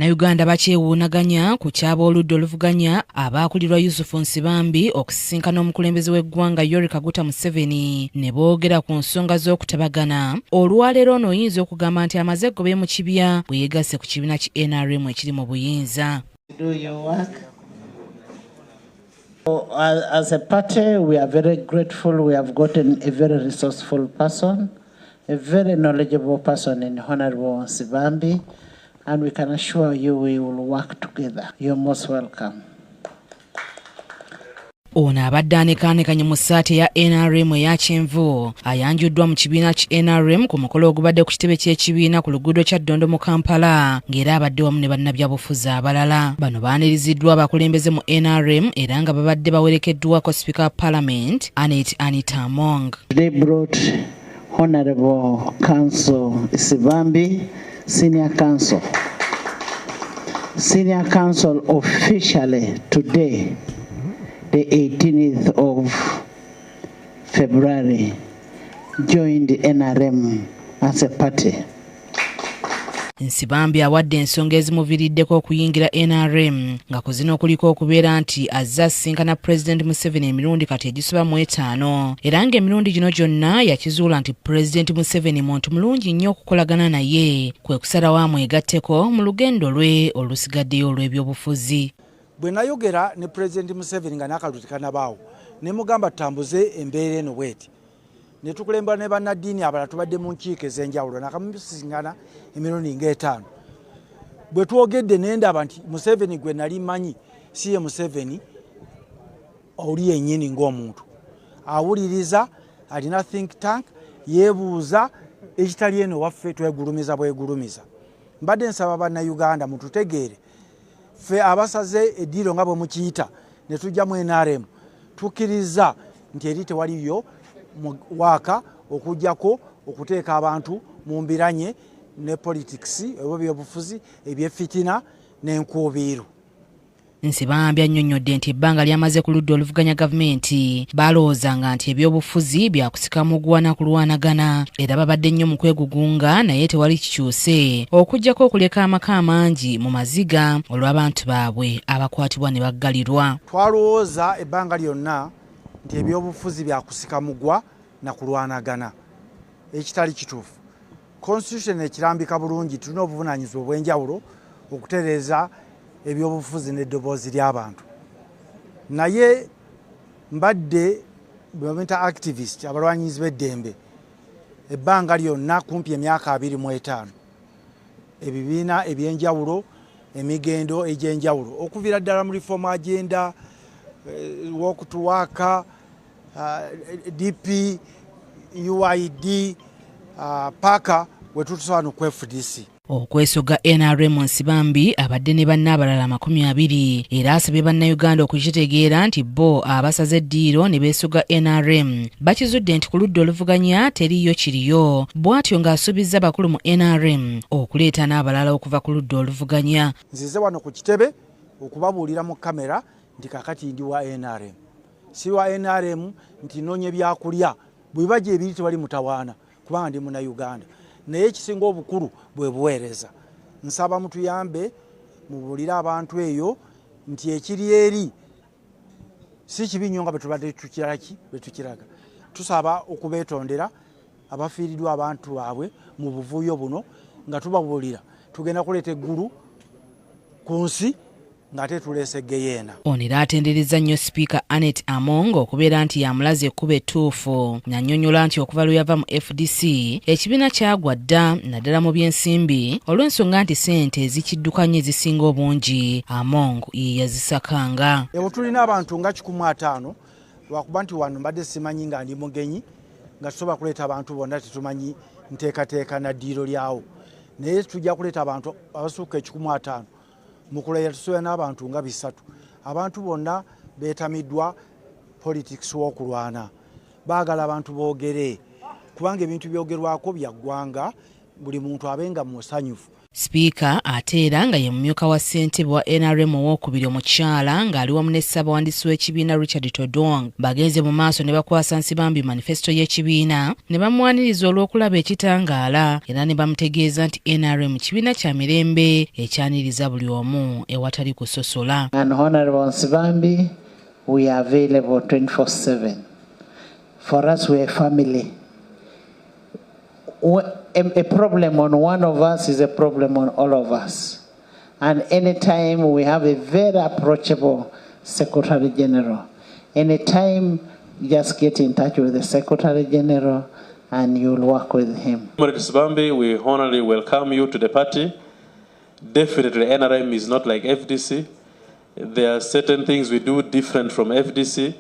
Bannayuganda bakyewuunaganya ku ky'abooludda oluvuganya abaakulirwa Yusufu Nsibambi okusisinkana omukulembeze w'eggwanga Yoweri Kaguta Museveni ne boogera ku nsonga z'okutabagana. Olwaleero ono oyinza okugamba nti amaze gobe mu kibya bwe yeegasse ku kibiina ki NRM ekiri mu buyinza. As a party, we are very grateful. We have gotten a very resourceful person, a very knowledgeable person in Honorable Nsibambi, and we can assure you we will work together. You're most welcome. Ono abadde anekaanekanye mu ssaati ya NRM eya kyenvu ayanjuddwa mu kibiina ki NRM ku mukolo ogubadde ku kitebe ky'ekibiina ku luguudo kya Ddondo mu Kampala ng'era abadde wamu ne bannabyabufuzi abalala. Bano baaniriziddwa abakulembeze mu NRM era nga babadde bawerekeddwako Speaker of Parliament Anita Among. They brought Honorable Council Nsibambi, Senior Council officially today, the 18th of February, joined the NRM as a party. Nsibambi awadde ensonga ezimuviiriddeko okuyingira NRM nga ku zino kuliko okubeera nti azze asisinkana Pulezidenti Museveni emirundi kati egisoba mu 5 era ng'emirundi gino gyonna yakizuula nti Pulezidenti Museveni muntu mulungi nnyo okukolagana naye kwe kusalawo amwegatteko mu lugendo lwe olusigaddeyo olw'ebyobufuzi. Bwe nayogera ne Pulezidenti Museveni nga n'akalulu kanabaawo ne mugamba tutambuze embeera eno bweti ne tukulemba ne bannaddiini abalala tubadde mu nkiiko ez'enjawulo nakamusisinkana emirundi nga 5. Bwe twogedde ne ndaba nti Museveni gwe nali mmanyi si ye Museveni oli yennyini ng'omuntu awuliriza, alina think tank, yeebuuza ekitali eno waffe twegulumiza bwegulumiza. Mbadde nsaba bannayuganda mututegeere ffe abasaze eddiiro nga bwe mukiyita ne tujja mu NRM tukkiriza nti eri tewaliyo waaka okujjako okuteeka abantu mu mbiranye ne politics ebyobufuzi ebyeffitina n'enkuubiiro. Nsibambi annyonnyodde nti ebbanga lyamaze ku ludda oluvuganya gavumenti balowoozanga nti ebyobufuzi byakusika mugwana kulwanagana era babadde nnyo mu kwegugunga naye tewali kikyuse okuggyako okuleka amaka amangi mu maziga olw'abantu baabwe abakwatibwa ne baggalirwa. Twalowooza ebbanga lyonna nti ebyobufuzi byakusika mugwa na kulwanagana ekitali kituufu. Constitution ekirambika bulungi tulina obuvunaanyizibwa obw'enjawulo okutereeza ebyobufuzi n'eddoboozi ly'abantu. Naye mbadde bwebamuyita activist abalwanyizi b'eddembe ebbanga lyonna kumpi emyaka 25 ebibiina ebyenjawulo emigendo egy'enjawulo okuviira ddala mu reform agenda walk to work DP UID paka wetutusobola ku FDC. Okwesoga NRM Nsibambi abadde ne banne abalala 20 era asabye bannayuganda okukitegeera nti bo abasaze eddiiro ne beesoga NRM bakizudde nti ku ludda oluvuganya teriyo kiriyo bw'atyo ng'asuubizza bakulu mu NRM okuleeta n'abalala okuva ku ludda oluvuganya. Nzize wano ku kitebe okubabuulira mu kamera nti kakati ndi wa NRM. Si wa NRM nti noonye byakulya bwe bajja ebiri tewali mutawaana kubanga ndi munnayuganda. Naye ekisinga obukulu bwe buweereza. Nsaba mutuyambe mubuulire abantu eyo nti ekiri eri si kibi nnyo nga bwe tubadde tukiraga. Tusaba okubeetondera abafiiriddwa abantu baabwe mu buvuyo buno nga tubabuulira tugenda kuleeta eggulu ku nsi ng'ate tuleese geyeena. Ono era atenderezza nnyo Speaker Anita Among okubeera nti yamulaze ekkubo ettuufu n'annyonnyola nti okuva lwe yava mu FDC ekibiina kyagwa dda naddala mu by'ensimbi olw'ensonga nti ssente ezikiddukanye ezisinga obungi Among ye yazisakanga. Ewo tulina abantu nga 15 lwakuba nti wano mbadde simanyi nga ndi mugenyi nga tusobola kuleeta abantu bonna tetumanyi nteekateeka na ddiiro lyawo naye tujja kuleeta abantu abasukka 15 mukulaya tusobola n'abantu nga 3. Abantu bonna beetamiddwa politics w'okulwana baagala abantu boogere kubanga ebintu byogerwako bya ggwanga buli muntu abenga musanyufu. Sipiika ate era nga ye mumyuka wa ssentebe wa NRM owookubiri omukyala ng'ali wamu ne ssaabawandiisi w'ekibiina Richard Todong bagenze mu maaso ne bakwasa Nsibambi manifesito y'ekibiina ne bamwaniriza olw'okulaba ekitangaala era ne bamutegeeza nti NRM kibiina kya mirembe ekyaniriza buli omu ewatali kusosola. And Honorable Nsibambi, we are available 24/7. For us, we are family. A problem on one of us is a problem on all of us. And anytime we have a very approachable Secretary General, anytime just get in touch with the Secretary General and you'll work with him. Honorable Nsibambi, we honorably welcome you to the party. Definitely NRM is not like FDC. There are certain things we do different from FDC,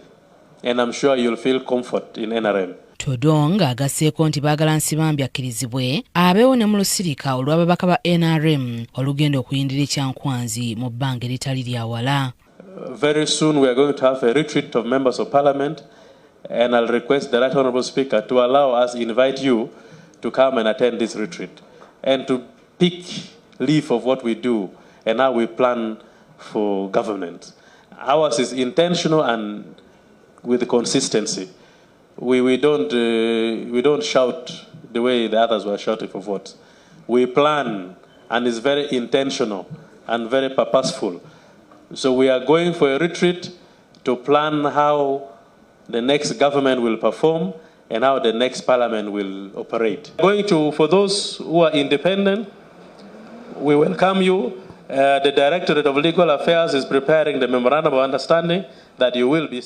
and I'm sure you'll feel comfort in NRM. Todong agasseeko nti baagala Nsibambi akkirizibwe abeewo ne mu lusirika olw'ababaka ba NRM olugenda okuyindira ekyankwanzi mu bbanga eritali lya wala. Very soon we are going to have a retreat of members of parliament, and I'll request the Right Honourable Speaker to allow us invite you to come and attend this retreat and to pick leaf of what we do and how we plan for government. Ours is intentional and with consistency. We don't shout the way the others were shouting for votes. We plan, and it's very intentional and very purposeful. So we are going for a retreat to plan how the next government will perform and how the next parliament will operate. For those who are independent, we welcome you. The Directorate of Legal Affairs is preparing the memorandum of understanding that you will be